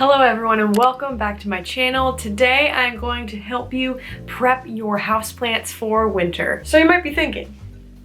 Hello everyone and welcome back to my channel. Today I'm going to help you prep your houseplants for winter. So you might be thinking,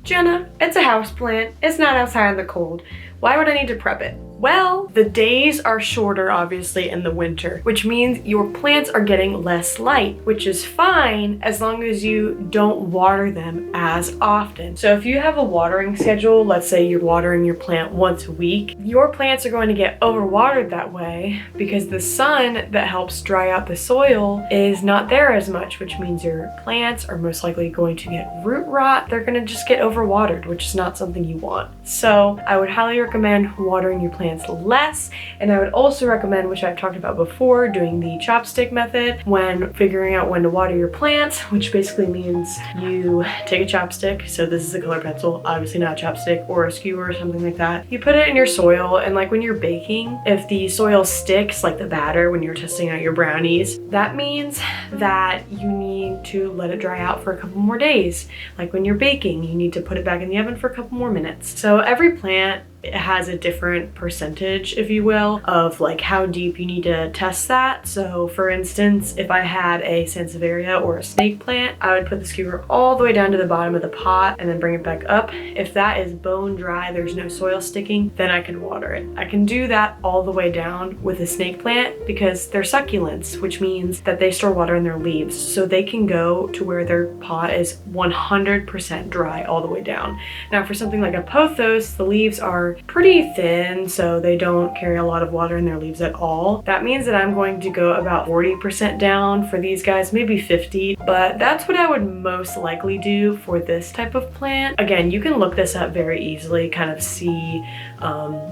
Jenna, it's a houseplant, it's not outside in the cold. Why would I need to prep it? Well, the days are shorter obviously in the winter, which means your plants are getting less light, which is fine as long as you don't water them as often. So if you have a watering schedule, let's say you're watering your plant once a week, your plants are going to get overwatered that way because the sun that helps dry out the soil is not there as much, which means your plants are most likely going to get root rot. They're going to just get overwatered, which is not something you want. So I would highly recommend watering your plants less, and I would also recommend, which I've talked about before, doing the chopstick method when figuring out when to water your plants, which basically means you take a chopstick, so this is a colored pencil, obviously not a chopstick, or a skewer or something like that. You put it in your soil, and like when you're baking, if the soil sticks, like the batter when you're testing out your brownies, that means that you need to let it dry out for a couple more days. Like when you're baking, you need to put it back in the oven for a couple more minutes. So every plant has a different percentage, if you will, of like how deep you need to test that. So for instance, if I had a sansevieria or a snake plant, I would put the skewer all the way down to the bottom of the pot and then bring it back up. If that is bone dry, there's no soil sticking, then I can water it. I can do that all the way down with a snake plant because they're succulents, which means that they store water in their leaves. So they can go to where their pot is 100% dry all the way down. Now for something like a pothos, the leaves are pretty thin, so they don't carry a lot of water in their leaves at all. That means that I'm going to go about 40% down for these guys, maybe 50, but that's what I would most likely do for this type of plant. Again, you can look this up very easily, kind of see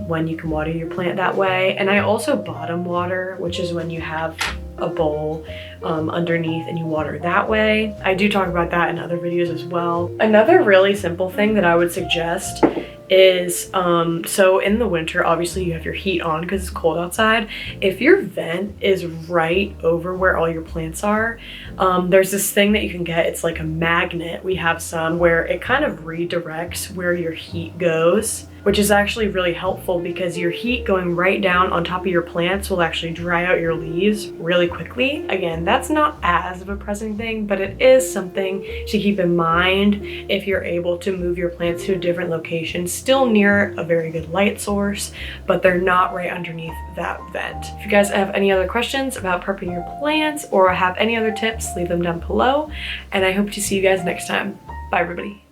when you can water your plant that way. And I also bottom water, which is when you have a bowl underneath and you water that way. I do talk about that in other videos as well. Another really simple thing that I would suggest is so in the winter obviously you have your heat on because it's cold outside. If your vent is right over where all your plants are, there's this thing that you can get, it's like a magnet. We have some where it kind of redirects where your heat goes, which is actually really helpful because your heat going right down on top of your plants will actually dry out your leaves really quickly. Again, that's not as of a pressing thing, but it is something to keep in mind if you're able to move your plants to a different location, still near a very good light source, but they're not right underneath that vent. If you guys have any other questions about prepping your plants or have any other tips, leave them down below, and I hope to see you guys next time. Bye everybody.